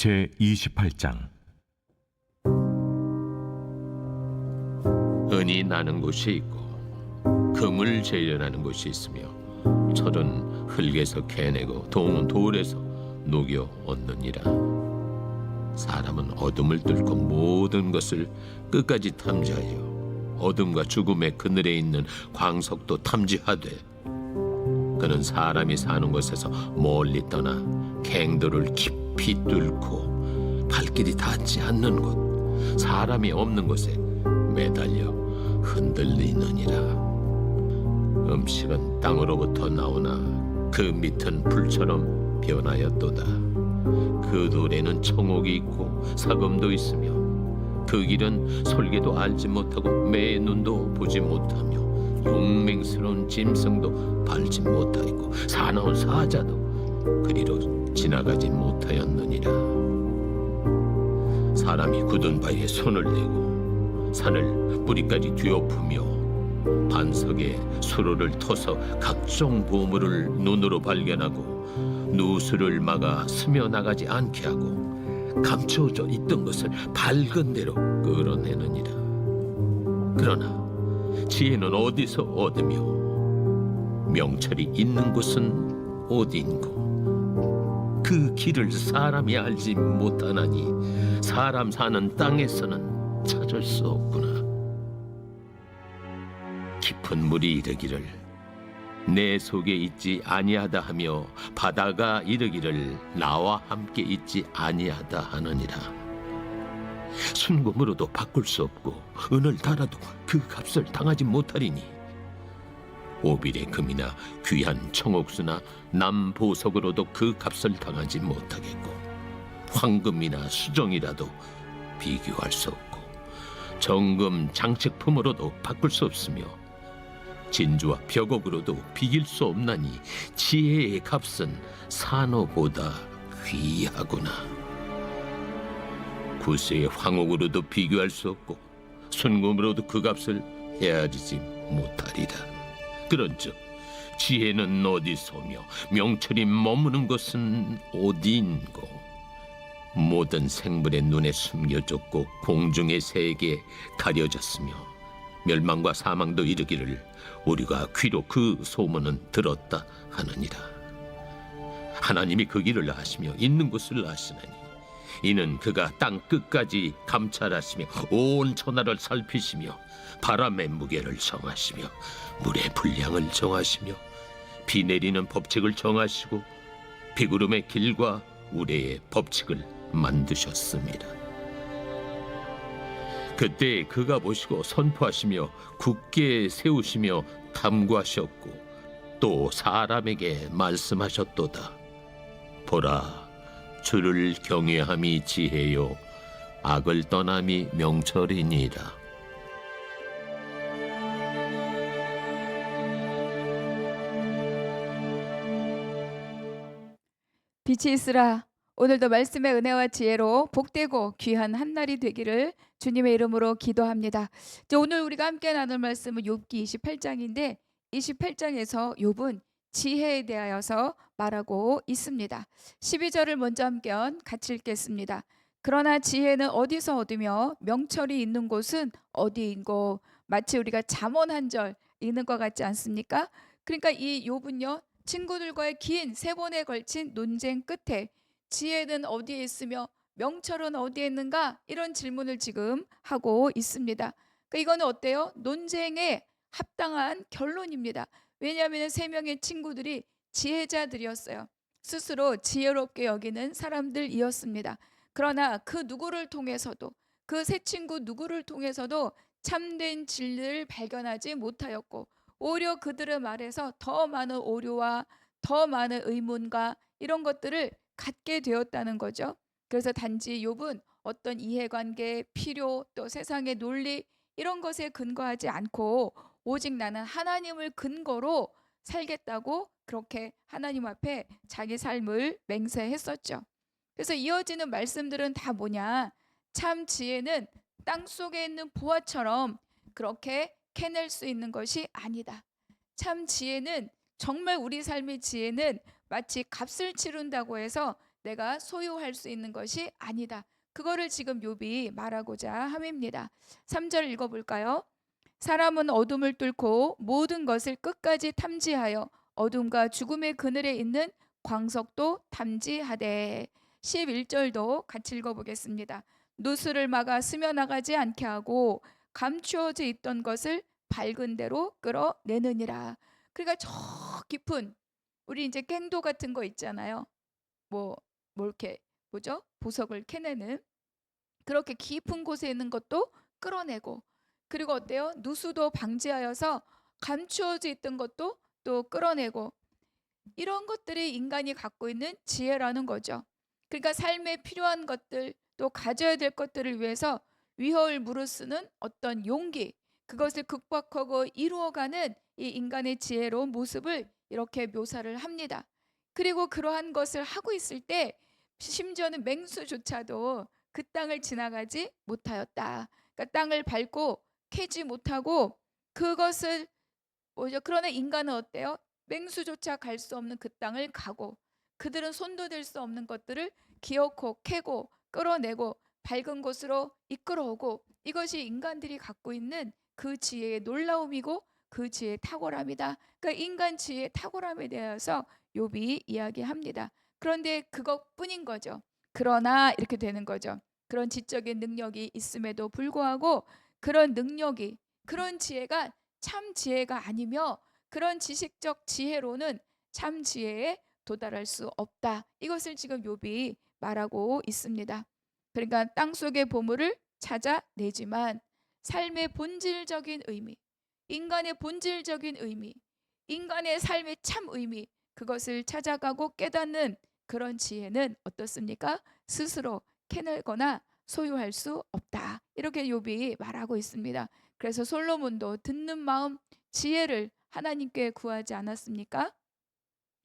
제28장. 은이 나는 곳이 있고 금을 재련하는 곳이 있으며 철은 흙에서 캐내고 동은 돌에서 녹여 얻느니라. 사람은 어둠을 뚫고 모든 것을 끝까지 탐지하여 어둠과 죽음의 그늘에 있는 광석도 탐지하되 그는 사람이 사는 곳에서 멀리 떠나 갱도를 깊이 뚫고 발길이 닿지 않는 곳 사람이 없는 곳에 매달려 흔들리느니라. 음식은 땅으로부터 나오나 그 밑은 불처럼 변하였도다. 그 돌에는 청옥이 있고 사금도 있으며 그 길은 솔개도 알지 못하고 매의 눈도 보지 못하며 용맹스러운 짐승도 밟지 못하였고 사나운 사자도 그리로 지나가지 못하였느니라. 사람이 굳은 바위에 손을 대고 산을 뿌리까지 뒤엎으며 반석에 수로를 터서 각종 보물을 눈으로 발견하고 누수를 막아 스며나가지 않게 하고 감춰져 있던 것을 밝은 대로 끌어내느니라. 그러나 지혜는 어디서 얻으며 명철이 있는 곳은 어디인고 그 길을 사람이 알지 못하나니 사람 사는 땅에서는 찾을 수 없구나. 깊은 물이 이르기를 내 속에 있지 아니하다 하며 바다가 이르기를 나와 함께 있지 아니하다 하느니라. 순금으로도 바꿀 수 없고 은을 달아도 그 값을 당하지 못하리니 오빌의 금이나 귀한 청옥수나 남보석으로도 그 값을 당하지 못하겠고 황금이나 수정이라도 비교할 수 없고 정금 장식품으로도 바꿀 수 없으며 진주와 벽옥으로도 비길 수 없나니 지혜의 값은 산호보다 귀하구나. 구세의 황옥으로도 비교할 수 없고 순금으로도 그 값을 헤아리지 못하리라. 그런즉 지혜는 어디서며 명철이 머무는 것은 어디인고. 모든 생물의 눈에 숨겨졌고 공중의 새에게 가려졌으며 멸망과 사망도 이르기를 우리가 귀로 그 소문은 들었다 하느니라. 하나님이 그 길을 아시며 있는 곳을 아시나니 이는 그가 땅 끝까지 감찰하시며 온 천하를 살피시며 바람의 무게를 정하시며 물의 분량을 정하시며 비 내리는 법칙을 정하시고 비구름의 길과 우레의 법칙을 만드셨습니다. 그때 그가 보시고 선포하시며 굳게 세우시며 탐구하셨고 또 사람에게 말씀하셨도다. 보라, 주를 경외함이 지혜요 악을 떠남이 명철이니라. 빛이 있으라. 오늘도 말씀의 은혜와 지혜로 복되고 귀한 한날이 되기를 주님의 이름으로 기도합니다. 오늘 우리가 함께 나눌 말씀은 욥기 28장인데 28장에서 욥은 지혜에 대하여서 말하고 있습니다. 12절을 먼저 함께 같이 읽겠습니다. 그러나 지혜는 어디서 얻으며 명철이 있는 곳은 어디인고. 마치 우리가 잠언 한 절 읽는 것 같지 않습니까? 그러니까 이 욥은요, 친구들과의 긴 3번에 걸친 논쟁 끝에 지혜는 어디에 있으며 명철은 어디에 있는가, 이런 질문을 지금 하고 있습니다. 그러니까 이거는 어때요? 논쟁에 합당한 결론입니다. 왜냐하면 3명의 친구들이 지혜자들이었어요. 스스로 지혜롭게 여기는 사람들이었습니다. 그러나 그 누구를 통해서도, 그 세 친구 누구를 통해서도 참된 진리를 발견하지 못하였고 오히려 그들의 말에서 더 많은 오류와 더 많은 의문과 이런 것들을 갖게 되었다는 거죠. 그래서 단지 욥은 어떤 이해관계, 필요, 또 세상의 논리 이런 것에 근거하지 않고 오직 나는 하나님을 근거로 살겠다고 그렇게 하나님 앞에 자기 삶을 맹세했었죠. 그래서 이어지는 말씀들은 다 뭐냐? 참 지혜는 땅속에 있는 보화처럼 그렇게 캐낼 수 있는 것이 아니다. 참 지혜는, 정말 우리 삶의 지혜는 마치 값을 치른다고 해서 내가 소유할 수 있는 것이 아니다. 그거를 지금 욥이 말하고자 함입니다. 3절 읽어볼까요? 사람은 어둠을 뚫고 모든 것을 끝까지 탐지하여 어둠과 죽음의 그늘에 있는 광석도 탐지하되. 11절도 같이 읽어보겠습니다. 누수를 막아 스며나가지 않게 하고 감추어져 있던 것을 밝은 대로 끌어내느니라. 그러니까 저 깊은, 우리 이제 갱도 같은 거 있잖아요. 뭐 이렇게 뭐죠? 보석을 캐내는, 그렇게 깊은 곳에 있는 것도 끌어내고, 그리고 어때요? 누수도 방지하여서 감추어져 있던 것도 또 끌어내고, 이런 것들이 인간이 갖고 있는 지혜라는 거죠. 그러니까 삶에 필요한 것들, 또 가져야 될 것들을 위해서 위협을 무릅쓰는 어떤 용기, 그것을 극복하고 이루어가는 이 인간의 지혜로운 모습을 이렇게 묘사를 합니다. 그리고 그러한 것을 하고 있을 때 심지어는 맹수조차도 그 땅을 지나가지 못하였다. 그러니까 땅을 밟고 캐지 못하고 그것을 뭐죠? 그러나 인간은 어때요? 맹수조차 갈 수 없는 그 땅을 가고, 그들은 손도 댈 수 없는 것들을 기어코 캐고 끌어내고 밝은 곳으로 이끌어오고, 이것이 인간들이 갖고 있는 그 지혜의 놀라움이고 그 지혜의 탁월함이다. 그러니까 인간 지혜의 탁월함에 대해서 욥이 이야기합니다. 그런데 그것뿐인 거죠. 그러나 이렇게 되는 거죠. 그런 지적인 능력이 있음에도 불구하고 그런 능력이, 그런 지혜가 참 지혜가 아니며 그런 지식적 지혜로는 참 지혜에 도달할 수 없다. 이것을 지금 욥이 말하고 있습니다. 그러니까 땅속의 보물을 찾아내지만 삶의 본질적인 의미, 인간의 본질적인 의미, 인간의 삶의 참 의미, 그것을 찾아가고 깨닫는 그런 지혜는 어떻습니까? 스스로 캐내거나 소유할 수 없다. 이렇게 욥이 말하고 있습니다. 그래서 솔로몬도 듣는 마음 지혜를 하나님께 구하지 않았습니까?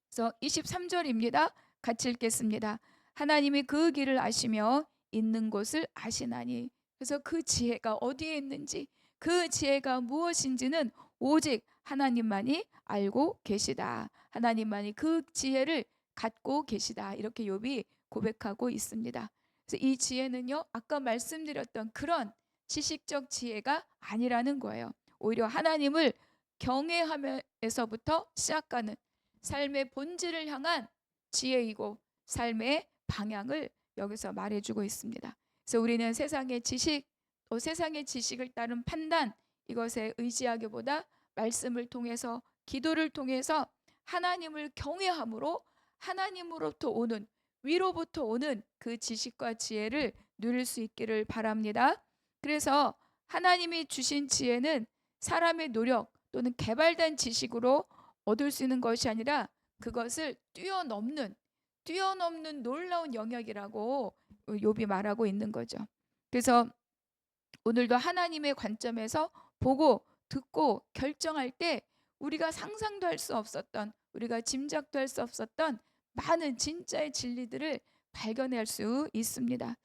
그래서 23절입니다. 같이 읽겠습니다. 하나님이 그 길을 아시며 있는 곳을 아시나니. 그래서 그 지혜가 어디에 있는지, 그 지혜가 무엇인지는 오직 하나님만이 알고 계시다. 하나님만이 그 지혜를 갖고 계시다. 이렇게 욥이 고백하고 있습니다. 그래서 이 지혜는요, 아까 말씀드렸던 그런 지식적 지혜가 아니라는 거예요. 오히려 하나님을 경외하면서부터 시작하는 삶의 본질을 향한 지혜이고 삶의 방향을 여기서 말해주고 있습니다. 그래서 우리는 세상의 지식, 또 세상의 지식을 따른 판단, 이것에 의지하기보다 말씀을 통해서, 기도를 통해서 하나님을 경외함으로 하나님으로부터 오는, 위로부터 오는 그 지식과 지혜를 누릴 수 있기를 바랍니다. 그래서 하나님이 주신 지혜는 사람의 노력 또는 개발된 지식으로 얻을 수 있는 것이 아니라 그것을 뛰어넘는 놀라운 영역이라고 욥이 말하고 있는 거죠. 그래서 오늘도 하나님의 관점에서 보고 듣고 결정할 때 우리가 상상도 할 수 없었던, 우리가 짐작도 할 수 없었던 많은 진짜의 진리들을 발견할 수 있습니다.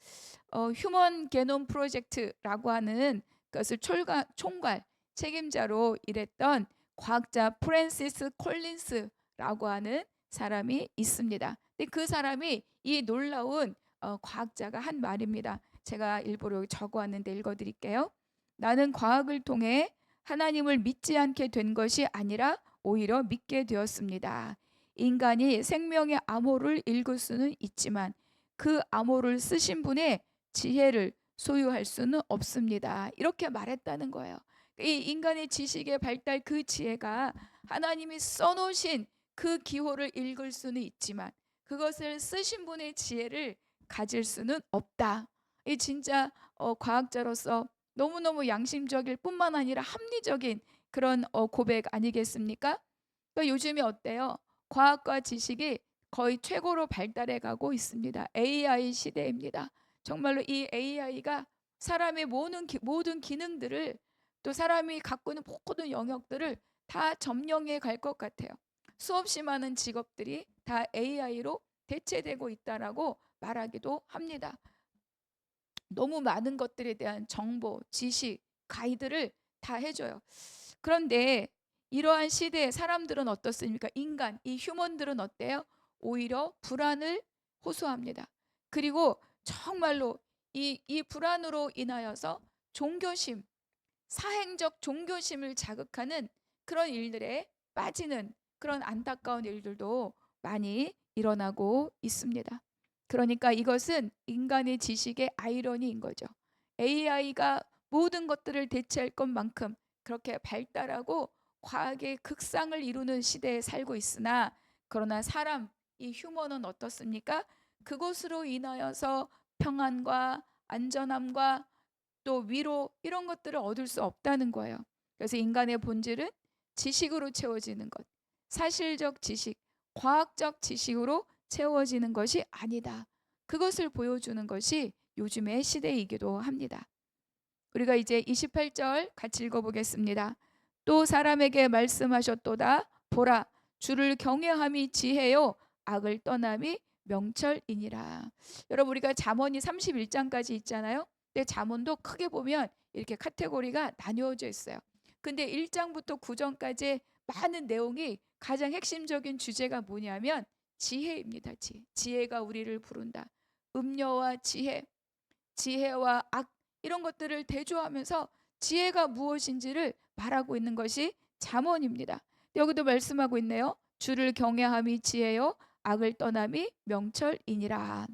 휴먼 게놈 프로젝트라고 하는 것을 총괄 책임자로 일했던 과학자 프랜시스 콜린스라고 하는 사람이 있습니다. 근데 그 사람이 이 놀라운 과학자가 한 말입니다. 제가 일부러 여기 적어왔는데 읽어드릴게요. 나는 과학을 통해 하나님을 믿지 않게 된 것이 아니라 오히려 믿게 되었습니다. 인간이 생명의 암호를 읽을 수는 있지만 그 암호를 쓰신 분의 지혜를 소유할 수는 없습니다. 이렇게 말했다는 거예요. 이 인간의 지식의 발달, 그 지혜가 하나님이 써놓으신 그 기호를 읽을 수는 있지만 그것을 쓰신 분의 지혜를 가질 수는 없다. 이 진짜 과학자로서 너무너무 양심적일 뿐만 아니라 합리적인 그런 고백 아니겠습니까? 그러니까 요즘에 어때요? 과학과 지식이 거의 최고로 발달해 가고 있습니다. AI 시대입니다. 정말로 이 AI가 사람의 모든 기능들을, 또 사람이 갖고 있는 모든 영역들을 다 점령해 갈 것 같아요. 수없이 많은 직업들이 다 AI로 대체되고 있다라고 말하기도 합니다. 너무 많은 것들에 대한 정보, 지식, 가이드를 다 해줘요. 그런데 이러한 시대에 사람들은 어떻습니까? 인간, 이 휴먼들은 어때요? 오히려 불안을 호소합니다. 그리고 정말로 이 불안으로 인하여서 종교심, 사행적 종교심을 자극하는 그런 일들에 빠지는 그런 안타까운 일들도 많이 일어나고 있습니다. 그러니까 이것은 인간의 지식의 아이러니인 거죠. AI가 모든 것들을 대체할 것만큼 그렇게 발달하고 과학의 극상을 이루는 시대에 살고 있으나, 그러나 사람, 이 휴먼은 어떻습니까? 그것으로 인하여서 평안과 안전함과 또 위로, 이런 것들을 얻을 수 없다는 거예요. 그래서 인간의 본질은 지식으로 채워지는 것, 사실적 지식, 과학적 지식으로 채워지는 것이 아니다. 그것을 보여주는 것이 요즘의 시대이기도 합니다. 우리가 이제 28절 같이 읽어보겠습니다. 또 사람에게 말씀하셨도다. 보라, 주를 경외함이 지혜요, 악을 떠남이 명철이니라. 여러분, 우리가 잠언이 31장까지 있잖아요. 근데 잠언도 크게 보면 이렇게 카테고리가 나뉘어져 있어요. 근데 1장부터 9장까지 많은 내용이 가장 핵심적인 주제가 뭐냐면 지혜입니다. 지혜가 우리를 부른다. 음녀와 지혜, 지혜와 악, 이런 것들을 대조하면서 지혜가 무엇인지를 말하고 있는 것이 잠언입니다. 여기도 말씀하고 있네요. 주를 경외함이 지혜요, 악을 떠남이 명철이니라.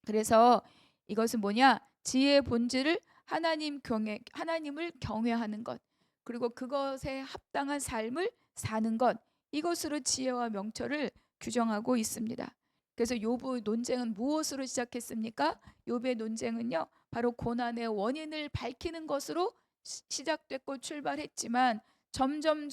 그래서 이것은 뭐냐? 지혜의 본질을 하나님을 경외하는 것, 그리고 그것에 합당한 삶을 사는 것, 이것으로 지혜와 명철을 규정하고 있습니다. 그래서 욥의 논쟁은 무엇으로 시작했습니까? 욥의 논쟁은요, 바로 고난의 원인을 밝히는 것으로 시작됐고 출발했지만 점점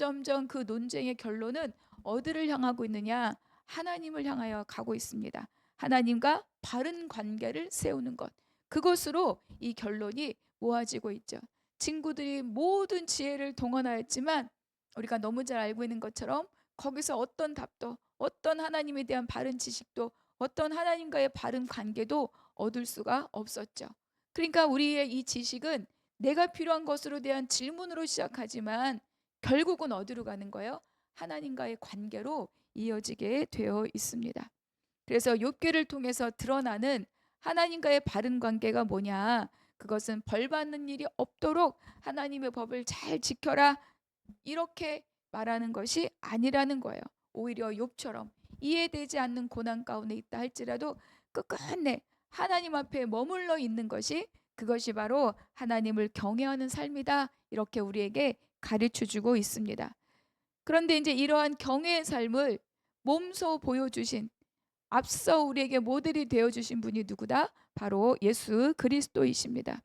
그 논쟁의 결론은 어디를 향하고 있느냐? 하나님을 향하여 가고 있습니다. 하나님과 바른 관계를 세우는 것, 그것으로 이 결론이 모아지고 있죠. 친구들이 모든 지혜를 동원하였지만 우리가 너무 잘 알고 있는 것처럼 거기서 어떤 답도, 어떤 하나님에 대한 바른 지식도, 어떤 하나님과의 바른 관계도 얻을 수가 없었죠. 그러니까 우리의 이 지식은 내가 필요한 것으로 대한 질문으로 시작하지만 결국은 어디로 가는 거예요? 하나님과의 관계로 이어지게 되어 있습니다. 그래서 욥기를 통해서 드러나는 하나님과의 바른 관계가 뭐냐? 그것은 벌 받는 일이 없도록 하나님의 법을 잘 지켜라, 이렇게 말하는 것이 아니라는 거예요. 오히려 욥처럼 이해되지 않는 고난 가운데 있다 할지라도 끝끝내 하나님 앞에 머물러 있는 것이, 그것이 바로 하나님을 경외하는 삶이다, 이렇게 우리에게 가르쳐 주고 있습니다. 그런데 이제 이러한 경외의 삶을 몸소 보여주신, 앞서 우리에게 모델이 되어주신 분이 누구다? 바로 예수 그리스도이십니다.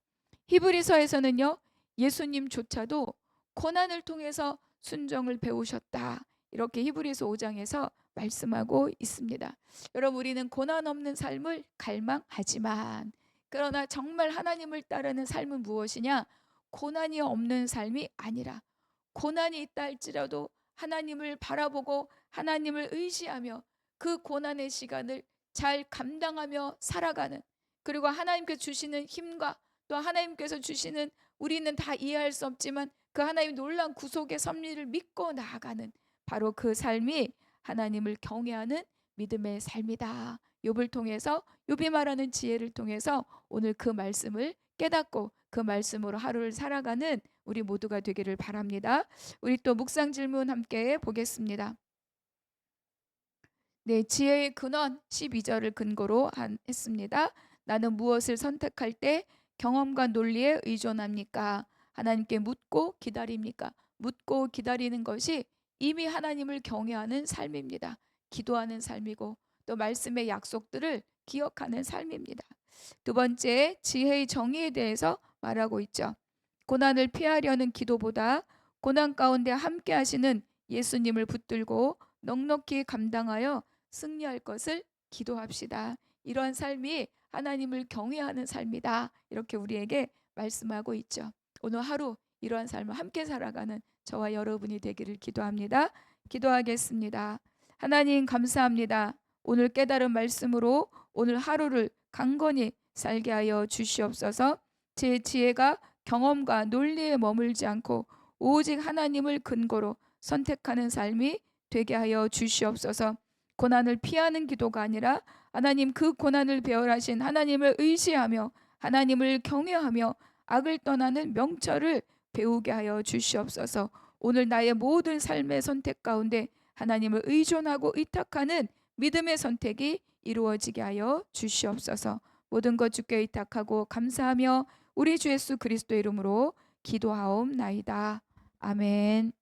히브리서에서는요, 예수님조차도 고난을 통해서 순종을 배우셨다, 이렇게 히브리서 5장에서 말씀하고 있습니다. 여러분, 우리는 고난 없는 삶을 갈망하지만, 그러나 정말 하나님을 따르는 삶은 무엇이냐? 고난이 없는 삶이 아니라, 고난이 있다 할지라도 하나님을 바라보고 하나님을 의지하며 그 고난의 시간을 잘 감당하며 살아가는, 그리고 하나님께서 주시는 힘과 또 하나님께서 주시는, 우리는 다 이해할 수 없지만 그 하나님의 놀라운 구속의 섭리를 믿고 나아가는, 바로 그 삶이 하나님을 경외하는 믿음의 삶이다. 욥을 통해서, 욥이 말하는 지혜를 통해서 오늘 그 말씀을 깨닫고 그 말씀으로 하루를 살아가는 우리 모두가 되기를 바랍니다. 우리 또 묵상 질문 함께 보겠습니다. 네, 지혜의 근원 12절을 근거로 했습니다. 나는 무엇을 선택할 때 경험과 논리에 의존합니까? 하나님께 묻고 기다립니까? 묻고 기다리는 것이 이미 하나님을 경외하는 삶입니다. 기도하는 삶이고 또 말씀의 약속들을 기억하는 삶입니다. 두 번째, 지혜의 정의에 대해서 말하고 있죠. 고난을 피하려는 기도보다 고난 가운데 함께 하시는 예수님을 붙들고 넉넉히 감당하여 승리할 것을 기도합시다. 이러한 삶이 하나님을 경외하는 삶이다, 이렇게 우리에게 말씀하고 있죠. 오늘 하루 이러한 삶을 함께 살아가는 저와 여러분이 되기를 기도합니다. 기도하겠습니다. 하나님, 감사합니다. 오늘 깨달은 말씀으로 오늘 하루를 강건히 살게 하여 주시옵소서. 제 지혜가 경험과 논리에 머물지 않고 오직 하나님을 근거로 선택하는 삶이 되게 하여 주시옵소서. 고난을 피하는 기도가 아니라 하나님 그 고난을 배열하신 하나님을 의지하며 하나님을 경외하며 악을 떠나는 명철을 배우게 하여 주시옵소서. 오늘 나의 모든 삶의 선택 가운데 하나님을 의존하고 의탁하는 믿음의 선택이 이루어지게 하여 주시옵소서. 모든 것 주께 의탁하고 감사하며 우리 주 예수 그리스도 이름으로 기도하옵나이다. 아멘.